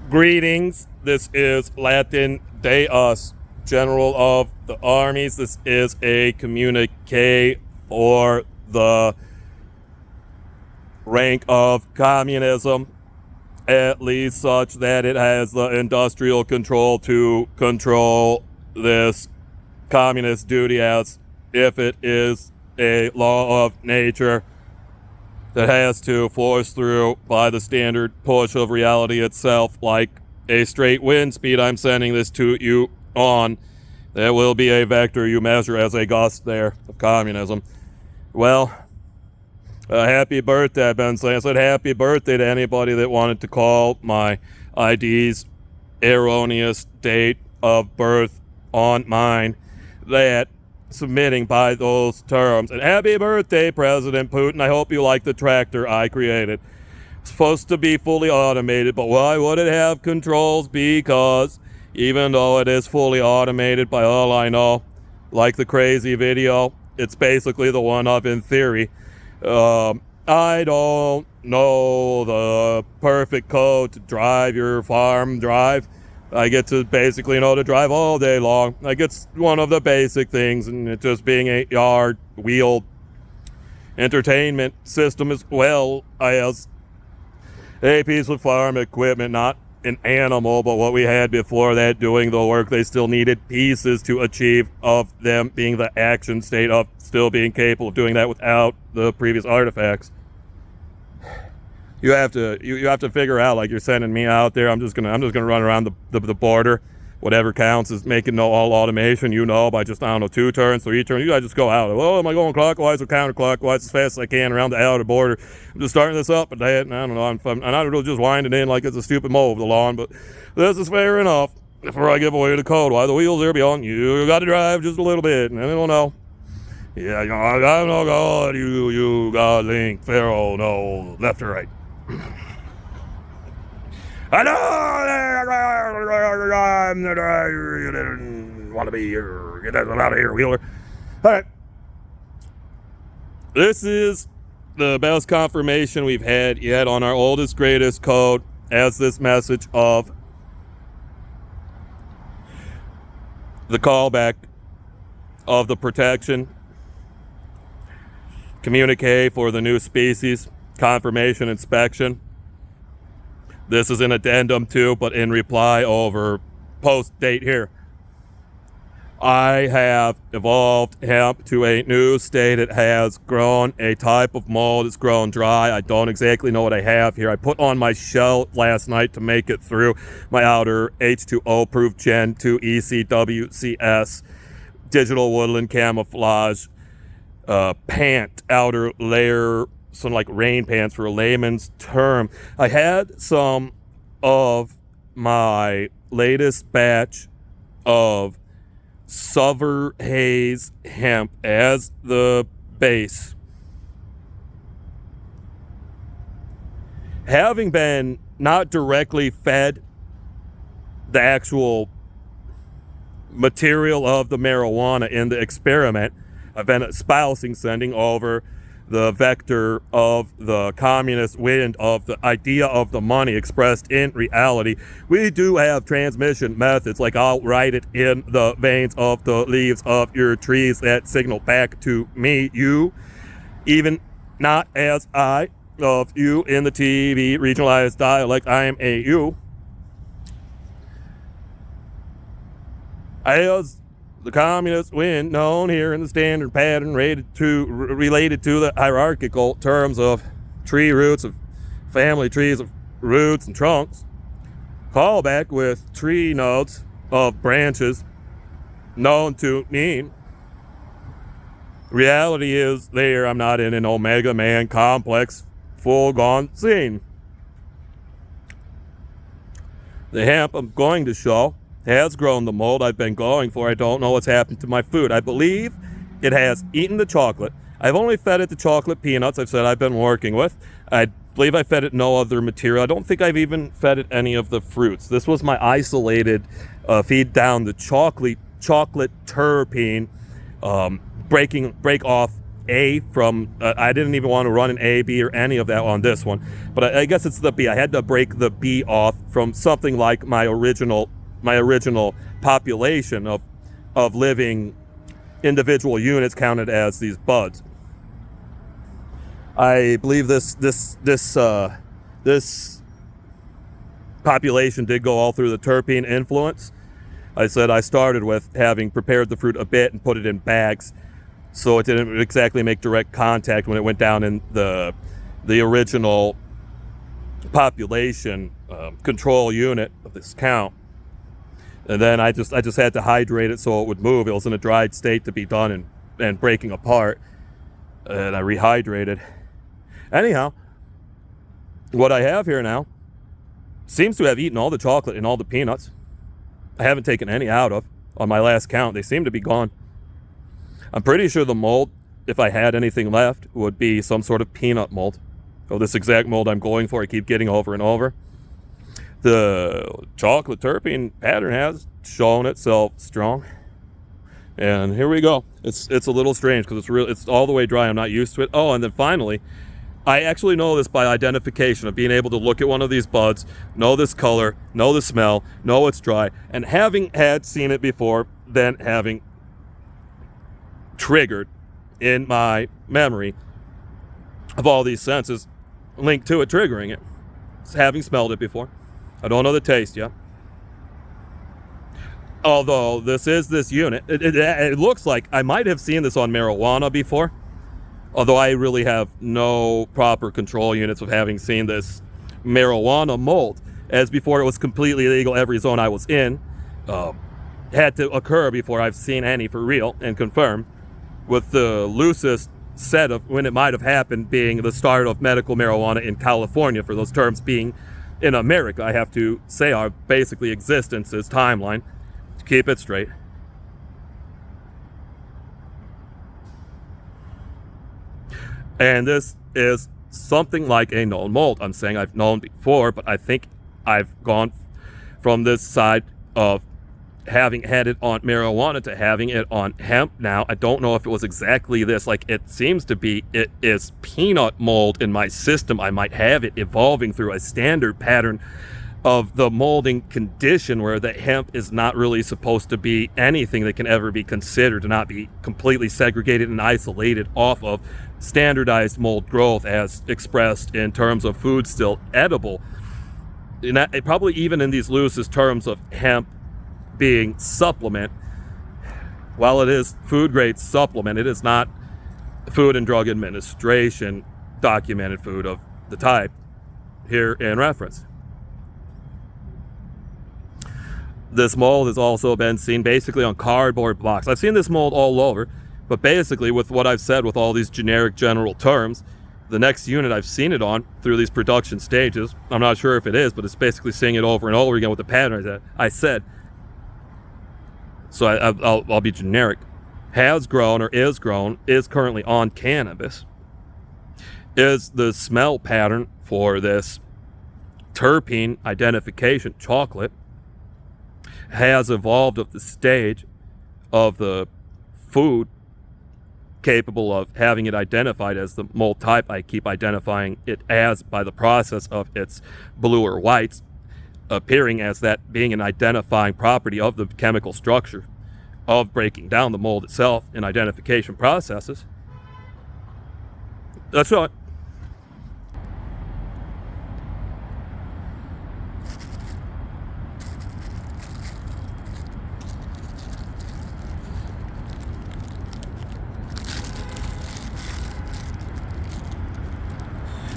Greetings. This is Latin Deus, General of the Armies. This is a communique for the rank of communism, at least such that it has the industrial control to control this communist duty as if it is a law of nature that has to force through by the standard push of reality itself, like a straight wind speed I'm sending this to you on. There will be a vector you measure as a gust there of communism. Well, happy birthday, I've been saying. I said happy birthday to anybody that wanted to call my ID's erroneous date of birth on mine that submitting by those terms. And happy birthday, President Putin. I hope you like the tractor I created. It's supposed to be fully automated, but why would it have controls? Because even though it is fully automated, by all I know, like the crazy video, it's basically the one of in theory. I don't know the perfect code to drive your farm drive. I get to basically know to drive all day long. Like, it's one of the basic things, and it just being a yard wheel entertainment system as well as a piece of farm equipment, not an animal, but what we had before that doing the work they still needed pieces to achieve of them being the action state of still being capable of doing that without the previous artifacts. You have to figure out, like, you're sending me out there. I'm just gonna run around the border. Whatever counts is making all automation, by just, 2 turns, 3 turns. You guys just go out. Well, am I going clockwise or counterclockwise as fast as I can around the outer border? I'm just starting this up, but I don't know. I'm not really just winding in like it's a stupid mow of the lawn, but this is fair enough. Before I give away the code, why the wheels are beyond you got to drive just a little bit, and then they'll know. Yeah, I got no God, you got link, Pharaoh, no, left or right. I know you didn't want to be here. Get out of here, Wheeler. All right. This is the best confirmation we've had yet on our oldest, greatest code as this message of the callback of the protection communique for the new species confirmation inspection. This is an addendum too, but in reply over post date here. I have evolved hemp to a new state. It has grown a type of mold. It's grown dry. I don't exactly know what I have here. I put on my shell last night to make it through my outer H2O proof Gen 2 ECWCS digital woodland camouflage pant outer layer, some like rain pants for a layman's term. I had some of my latest batch of Suver Haze hemp as the base. Having been not directly fed the actual material of the marijuana in the experiment, I've been espousing sending over the vector of the communist wind of the idea of the money expressed in reality. We do have transmission methods, like I'll write it in the veins of the leaves of your trees that signal back to me, you, even not as I, of you in the TV regionalized dialect, I am a you. As the communist wind known here in the standard pattern related to the hierarchical terms of tree roots, of family trees of roots and trunks, callback with tree nodes of branches known to mean. Reality is there. I'm not in an Omega Man complex full gone scene. The hemp I'm going to show has grown the mold I've been going for. I don't know what's happened to my food. I believe it has eaten the chocolate. I've only fed it the chocolate peanuts I've said I've been working with. I believe I fed it no other material. I don't think I've even fed it any of the fruits. This was my isolated feed down the chocolate terpene break off A from, I didn't even want to run an A, B, or any of that on this one, but I guess it's the B. I had to break the B off from something like my original population of living individual units counted as these buds. I believe this population did go all through the terpene influence. I said I started with having prepared the fruit a bit and put it in bags, so it didn't exactly make direct contact when it went down in the original population control unit of this count. And then I just had to hydrate it so it would move. It was in a dried state to be done and breaking apart, and I rehydrated. Anyhow, what I have here now seems to have eaten all the chocolate and all the peanuts. I haven't taken any out of on my last count. They seem to be gone. I'm pretty sure the mold, if I had anything left, would be some sort of peanut mold. Oh, this exact mold I'm going for, I keep getting over and over. The chocolate terpene pattern has shown itself strong. And here we go. It's a little strange because it's all the way dry. I'm not used to it. Oh, and then finally, I actually know this by identification of being able to look at one of these buds, know this color, know the smell, know it's dry, and having seen it before, then having triggered in my memory of all these senses linked to it, triggering it. It's having smelled it before. I don't know the taste yet. Although this unit, it looks like I might have seen this on marijuana before. Although I really have no proper control units of having seen this marijuana mold, as before it was completely illegal every zone I was in. Had to occur before I've seen any for real and confirmed, with the loosest set of when it might have happened being the start of medical marijuana in California, for those terms being in America. I have to say our basically existence's timeline to keep it straight. And this is something like a known mold. I'm saying I've known before, but I think I've gone from this side of having had it on marijuana to having it on hemp now. I don't know if it was exactly this. Like, it seems to be, it is peanut mold in my system. I might have it evolving through a standard pattern of the molding condition where the hemp is not really supposed to be anything that can ever be considered to not be completely segregated and isolated off of standardized mold growth as expressed in terms of food still edible. And that, probably even in these loosest terms of hemp being supplement, while it is food grade supplement, it is not Food and Drug Administration documented food of the type here in reference. This mold has also been seen basically on cardboard blocks. I've seen this mold all over, but basically with what I've said with all these generic general terms, the next unit I've seen it on through these production stages, I'm not sure if it is, but it's basically seeing it over and over again with the pattern that I said. So I'll be generic. Has grown or is grown, is currently on cannabis. Is the smell pattern for this terpene identification chocolate has evolved of the stage of the food capable of having it identified as the mold type I keep identifying it as by the process of its blue or whites appearing as that being an identifying property of the chemical structure of breaking down the mold itself in identification processes. That's right.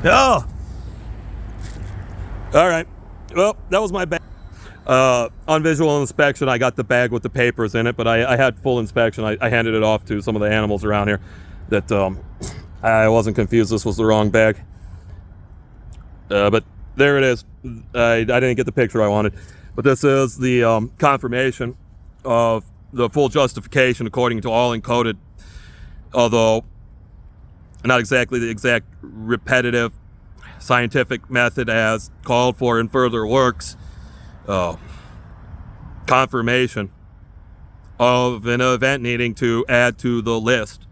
Oh! All right. Well, that was my bag. On visual inspection, I got the bag with the papers in it, but I had full inspection. I handed it off to some of the animals around here that I wasn't confused this was the wrong bag. But there it is. I didn't get the picture I wanted. But this is the confirmation of the full justification according to all encoded, although not exactly the exact repetitive scientific method as called for in further works. Confirmation of an event needing to add to the list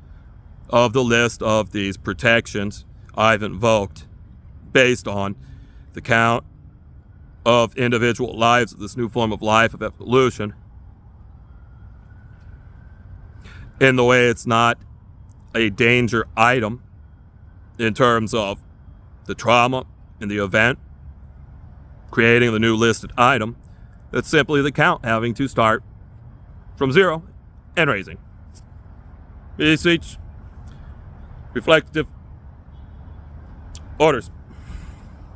of the list of these protections I've invoked based on the count of individual lives of this new form of life of evolution, in the way it's not a danger item in terms of the trauma in the event creating the new listed item. It's simply the count having to start from zero and raising. Each reflective orders.